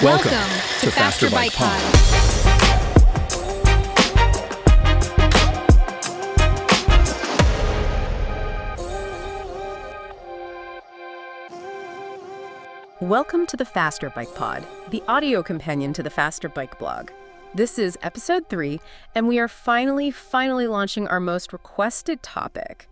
Welcome to Faster Bike Pod. Welcome to the Faster Bike Pod, the audio companion to the Faster Bike blog. This is episode 3, and we are finally launching our most requested topic,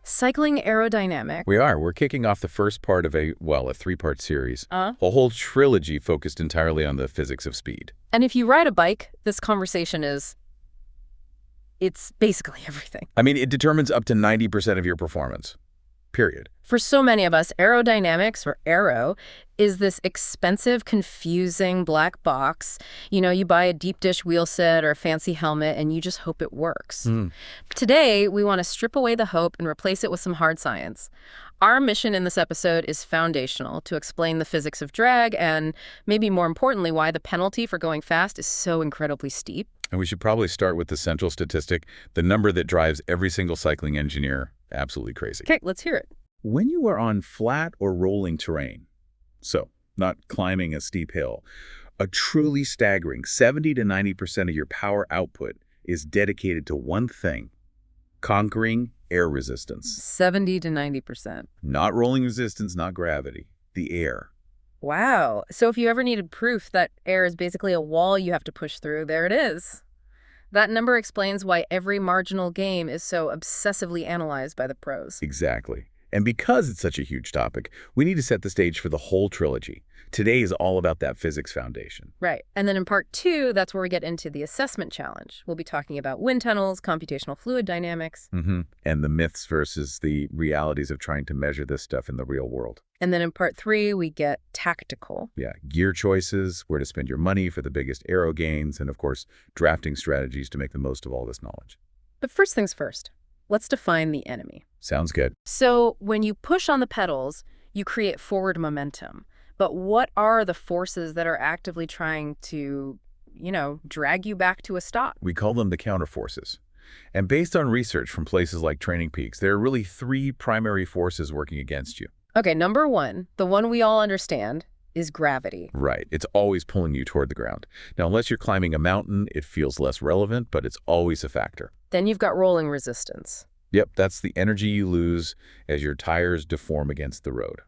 cycling aerodynamics. We're kicking off the first part of a three-part series. A whole trilogy focused entirely on the physics of speed. And if you ride a bike, this conversation it's basically everything. I mean, it determines up to 90% of your performance, period. For so many of us, aerodynamics, or aero, is this expensive, confusing black box. You know, you buy a deep dish wheel set or a fancy helmet, and you just hope it works. Today, we want to strip away the hope and replace it with some hard science. Our mission in this episode is foundational, to explain the physics of drag and, maybe more importantly, why the penalty for going fast is so incredibly steep. And we should probably start with the central statistic, the number that drives every single cycling engineer absolutely crazy. Okay, let's hear it. When you are on flat or rolling terrain, so not climbing a steep hill, a truly staggering 70 to 90% of your power output is dedicated to one thing: conquering air resistance. 70 to 90%. Not rolling resistance, not gravity, the air. Wow. So if you ever needed proof that air is basically a wall you have to push through, there it is. That number explains why every marginal game is so obsessively analyzed by the pros. Exactly. And because it's such a huge topic, we need to set the stage for the whole trilogy. Today is all about that physics foundation. Right. And then in part 2, that's where we get into the assessment challenge. We'll be talking about wind tunnels, computational fluid dynamics. And the myths versus the realities of trying to measure this stuff in the real world. And then in part 3, we get tactical. Yeah, gear choices, where to spend your money for the biggest aero gains, and of course, drafting strategies to make the most of all this knowledge. But first things first, let's define the enemy. Sounds good. So when you push on the pedals, you create forward momentum. But what are the forces that are actively trying to, drag you back to a stop? We call them the counterforces. And based on research from places like Training Peaks, there are really 3 primary forces working against you. Okay, number 1, the one we all understand, is gravity. Right. It's always pulling you toward the ground. Now, unless you're climbing a mountain, it feels less relevant, but it's always a factor. Then you've got rolling resistance. Yep, that's the energy you lose as your tires deform against the road.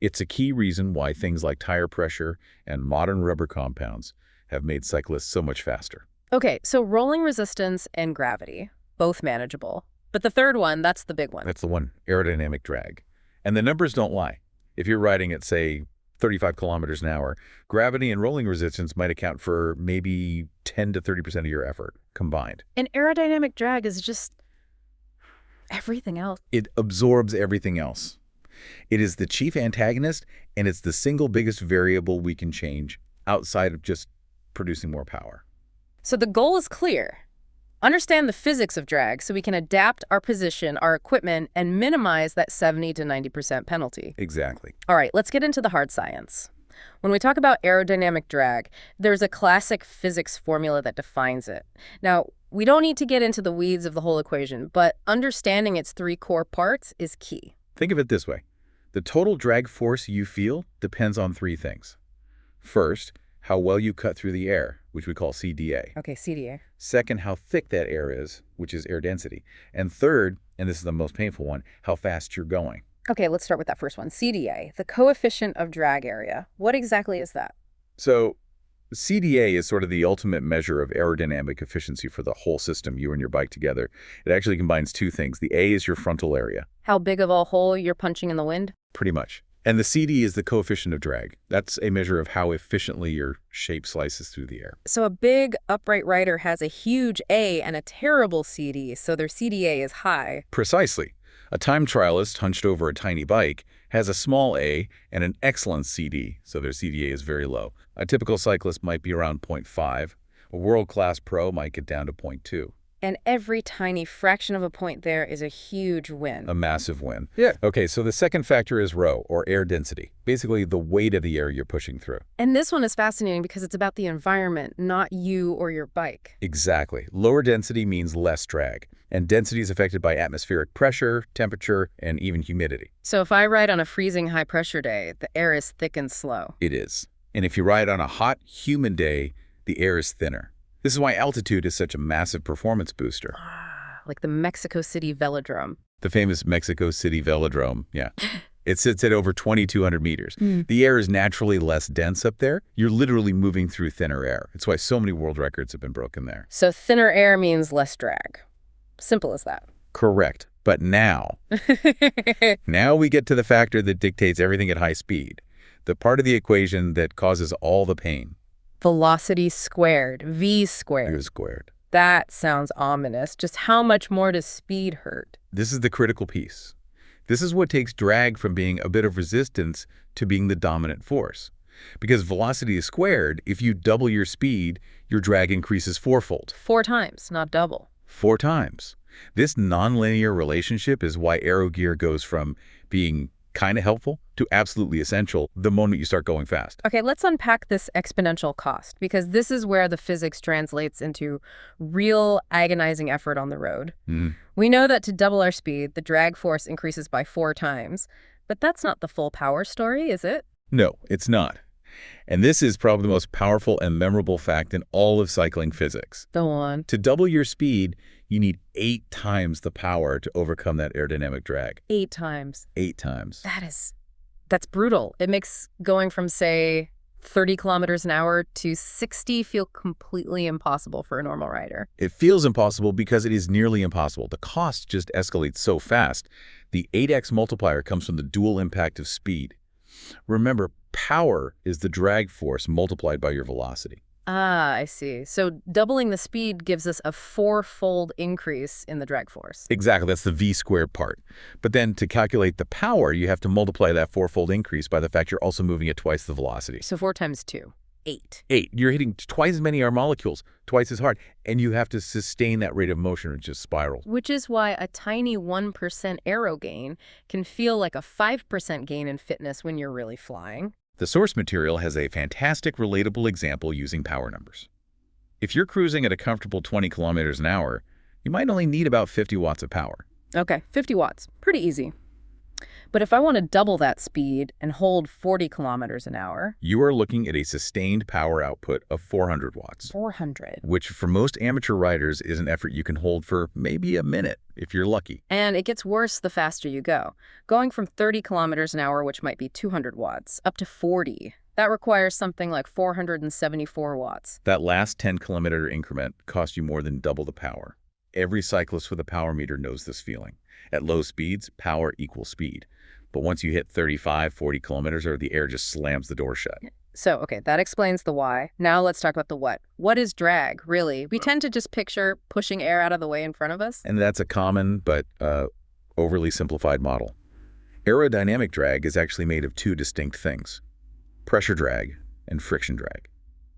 It's a key reason why things like tire pressure and modern rubber compounds have made cyclists so much faster. Okay, so rolling resistance and gravity, both manageable. But the third one, that's the big one. That's the one, aerodynamic drag. And the numbers don't lie. If you're riding at, say, 35 kilometers an hour, gravity and rolling resistance might account for maybe 10 to 30% of your effort combined. And aerodynamic drag is just everything else. It absorbs everything else. It is the chief antagonist, and it's the single biggest variable we can change outside of just producing more power. So the goal is clear. Understand the physics of drag so we can adapt our position, our equipment, and minimize that 70 to 90% penalty. Exactly. All right, let's get into the hard science. When we talk about aerodynamic drag, there's a classic physics formula that defines it. Now, we don't need to get into the weeds of the whole equation, but understanding its 3 core parts is key. Think of it this way. The total drag force you feel depends on 3 things. First, how well you cut through the air, which we call CDA. Okay, CDA. Second, how thick that air is, which is air density. And third, and this is the most painful one, how fast you're going. Okay, let's start with that first one, CDA, the coefficient of drag area. What exactly is that? So CDA is sort of the ultimate measure of aerodynamic efficiency for the whole system, you and your bike together. It actually combines 2 things. The A is your frontal area. How big of a hole you're punching in the wind? Pretty much. And the CD is the coefficient of drag. That's a measure of how efficiently your shape slices through the air. So a big upright rider has a huge A and a terrible CD, so their CDA is high. Precisely. A time trialist hunched over a tiny bike has a small A and an excellent CD, so their CDA is very low. A typical cyclist might be around 0.5. A world-class pro might get down to 0.2. And every tiny fraction of a point there is a huge win. A massive win. Yeah. Okay, so the second factor is rho, or air density. Basically, the weight of the air you're pushing through. And this one is fascinating because it's about the environment, not you or your bike. Exactly. Lower density means less drag. And density is affected by atmospheric pressure, temperature, and even humidity. So if I ride on a freezing high-pressure day, the air is thick and slow. It is. And if you ride on a hot, humid day, the air is thinner. This is why altitude is such a massive performance booster. Like the Mexico City velodrome. The famous Mexico City velodrome, yeah. It sits at over 2,200 meters. The air is naturally less dense up there. You're literally moving through thinner air. It's why so many world records have been broken there. So thinner air means less drag. Simple as that. Correct. But now we get to the factor that dictates everything at high speed. The part of the equation that causes all the pain. Velocity squared, V squared. V squared. That sounds ominous. Just how much more does speed hurt? This is the critical piece. This is what takes drag from being a bit of resistance to being the dominant force. Because velocity is squared, if you double your speed, your drag increases fourfold. 4 times, not double. 4 times. This nonlinear relationship is why aero gear goes from being kind of helpful to absolutely essential the moment you start going fast. Okay, let's unpack this exponential cost, because this is where the physics translates into real agonizing effort on the road. We know that to double our speed, the drag force increases by 4 times, but that's not the full power story, is it? No, it's not. And this is probably the most powerful and memorable fact in all of cycling physics. Go on. To double your speed, you need 8 times the power to overcome that aerodynamic drag. 8 times. 8 times. That's brutal. It makes going from, say, 30 kilometers an hour to 60 feel completely impossible for a normal rider. It feels impossible because it is nearly impossible. The cost just escalates so fast. The 8x multiplier comes from the dual impact of speed. Remember, power is the drag force multiplied by your velocity. Ah, I see. So doubling the speed gives us a 4-fold increase in the drag force. Exactly. That's the V squared part. But then to calculate the power, you have to multiply that 4-fold increase by the fact you're also moving at twice the velocity. So 4 times 2. 8. 8. You're hitting twice as many air molecules, twice as hard, and you have to sustain that rate of motion or just spiral. Which is why a tiny 1% aero gain can feel like a 5% gain in fitness when you're really flying. The source material has a fantastic, relatable example using power numbers. If you're cruising at a comfortable 20 kilometers an hour, you might only need about 50 watts of power. Okay, 50 watts. Pretty easy. But if I want to double that speed and hold 40 kilometers an hour... You are looking at a sustained power output of 400 watts. 400. Which for most amateur riders is an effort you can hold for maybe a minute, if you're lucky. And it gets worse the faster you go. Going from 30 kilometers an hour, which might be 200 watts, up to 40. That requires something like 474 watts. That last 10-kilometer increment costs you more than double the power. Every cyclist with a power meter knows this feeling. At low speeds, power equals speed. But once you hit 35, 40 kilometers, or the air just slams the door shut. So, okay, that explains the why. Now let's talk about the what. What is drag, really? We tend to just picture pushing air out of the way in front of us. And that's a common but overly simplified model. Aerodynamic drag is actually made of 2 distinct things: pressure drag and friction drag.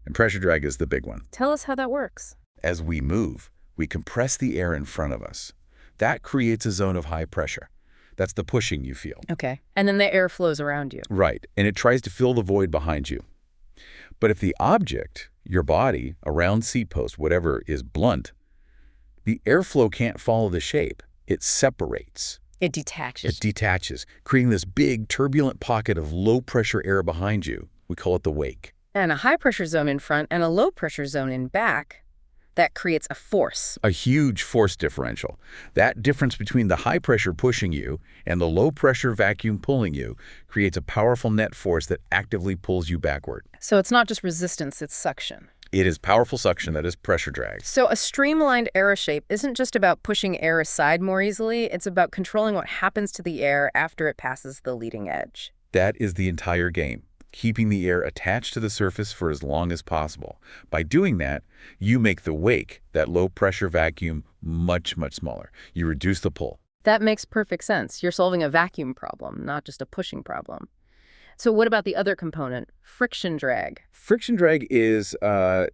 And pressure drag is the big one. Tell us how that works. As we move, we compress the air in front of us. That creates a zone of high pressure. That's the pushing you feel. Okay. And then the air flows around you. Right. And it tries to fill the void behind you. But if the object, your body, a round seat post, whatever, is blunt, the airflow can't follow the shape. It separates. It detaches. It detaches, creating this big, turbulent pocket of low-pressure air behind you. We call it the wake. And a high-pressure zone in front and a low-pressure zone in back. That creates a force. A huge force differential. That difference between the high pressure pushing you and the low pressure vacuum pulling you creates a powerful net force that actively pulls you backward. So it's not just resistance, it's suction. It is powerful suction that is pressure drag. So a streamlined aero shape isn't just about pushing air aside more easily, it's about controlling what happens to the air after it passes the leading edge. That is the entire game. Keeping the air attached to the surface for as long as possible. By doing that, you make the wake, that low-pressure vacuum, much, much smaller. You reduce the pull. That makes perfect sense. You're solving a vacuum problem, not just a pushing problem. So what about the other component, friction drag? Friction drag is a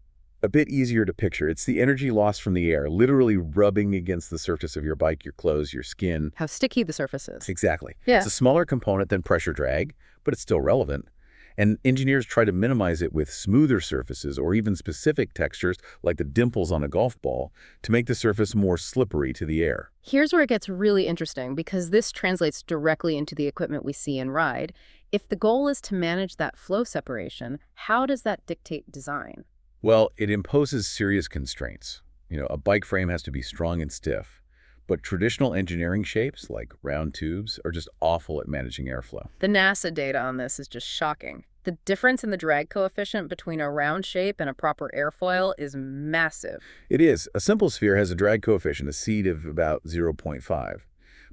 bit easier to picture. It's the energy lost from the air, literally rubbing against the surface of your bike, your clothes, your skin. How sticky the surface is. Exactly. Yeah. It's a smaller component than pressure drag, but it's still relevant. And engineers try to minimize it with smoother surfaces or even specific textures like the dimples on a golf ball to make the surface more slippery to the air. Here's where it gets really interesting because this translates directly into the equipment we see and ride. If the goal is to manage that flow separation, how does that dictate design? Well, it imposes serious constraints. A bike frame has to be strong and stiff, but traditional engineering shapes, like round tubes, are just awful at managing airflow. The NASA data on this is just shocking. The difference in the drag coefficient between a round shape and a proper airfoil is massive. It is. A simple sphere has a drag coefficient, a seed of about 0.5,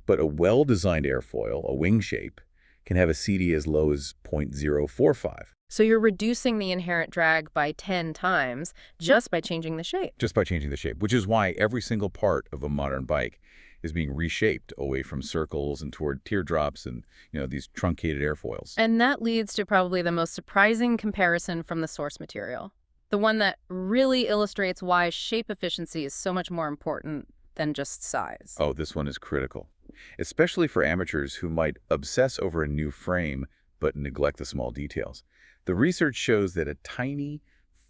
but a well-designed airfoil, a wing shape, can have a CD as low as 0.045. So you're reducing the inherent drag by 10 times just by changing the shape. Just by changing the shape, which is why every single part of a modern bike is being reshaped away from circles and toward teardrops and, these truncated airfoils. And that leads to probably the most surprising comparison from the source material. The one that really illustrates why shape efficiency is so much more important than just size. Oh, this one is critical, especially for amateurs who might obsess over a new frame but neglect the small details. The research shows that a tiny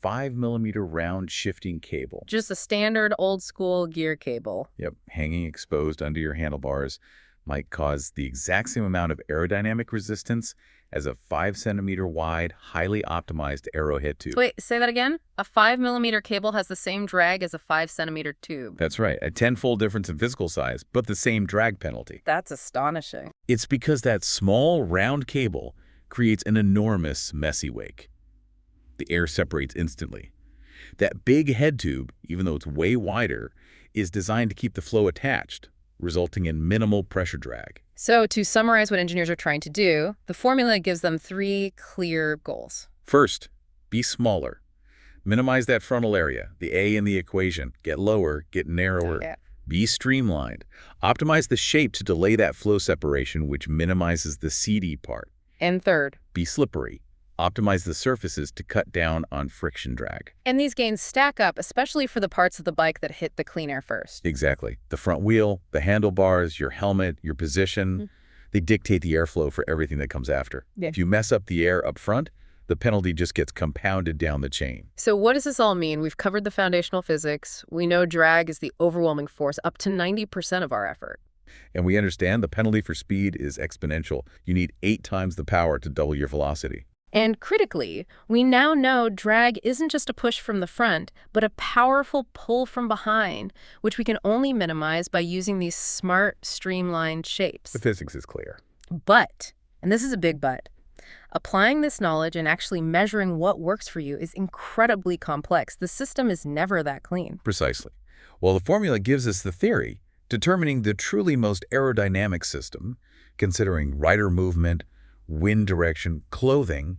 5mm round shifting cable, Just a standard old-school gear cable. hanging exposed under your handlebars, might cause the exact same amount of aerodynamic resistance as a 5cm wide, highly optimized arrowhead tube. Wait, say that again? A 5mm cable has the same drag as a 5cm tube. That's right, a tenfold difference in physical size, but the same drag penalty. That's astonishing. It's because that small, round cable creates an enormous, messy wake. The air separates instantly. That big head tube, even though it's way wider, is designed to keep the flow attached, resulting in minimal pressure drag. So to summarize what engineers are trying to do, the formula gives them 3 clear goals. First, be smaller. Minimize that frontal area, the A in the equation. Get lower, get narrower. Yeah. Be streamlined. Optimize the shape to delay that flow separation, which minimizes the CD part. And third, Be slippery. Optimize the surfaces to cut down on friction drag. and these gains stack up, especially for the parts of the bike that hit the clean air first. Exactly. The front wheel, the handlebars, your helmet, your position, they dictate the airflow for everything that comes after. Yeah. If you mess up the air up front, the penalty just gets compounded down the chain. So what does this all mean? We've covered the foundational physics. We know drag is the overwhelming force, up to 90% of our effort. And we understand the penalty for speed is exponential. You need 8 times the power to double your velocity. And critically, we now know drag isn't just a push from the front, but a powerful pull from behind, which we can only minimize by using these smart, streamlined shapes. The physics is clear. But, and this is a big but, applying this knowledge and actually measuring what works for you is incredibly complex. The system is never that clean. Precisely. Well, the formula gives us the theory, determining the truly most aerodynamic system, considering rider movement, wind direction, clothing.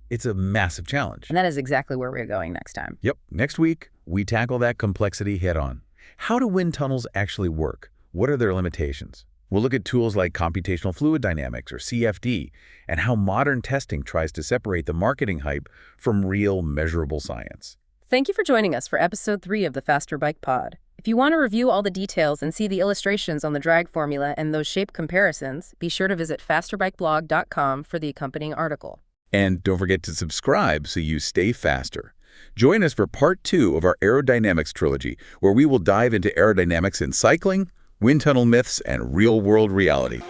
It's a massive challenge. And that is exactly where we're going next time. Yep. Next week, we tackle that complexity head on. How do wind tunnels actually work? What are their limitations? We'll look at tools like computational fluid dynamics, or CFD, and how modern testing tries to separate the marketing hype from real, measurable science. Thank you for joining us for episode 3 of the Faster Bike Pod. If you want to review all the details and see the illustrations on the drag formula and those shape comparisons, be sure to visit fasterbikeblog.com for the accompanying article. And don't forget to subscribe so you stay faster. Join us for part 2 of our aerodynamics trilogy, where we will dive into aerodynamics in cycling, wind tunnel myths, and real-world reality.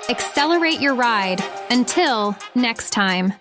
Accelerate your ride. Until next time.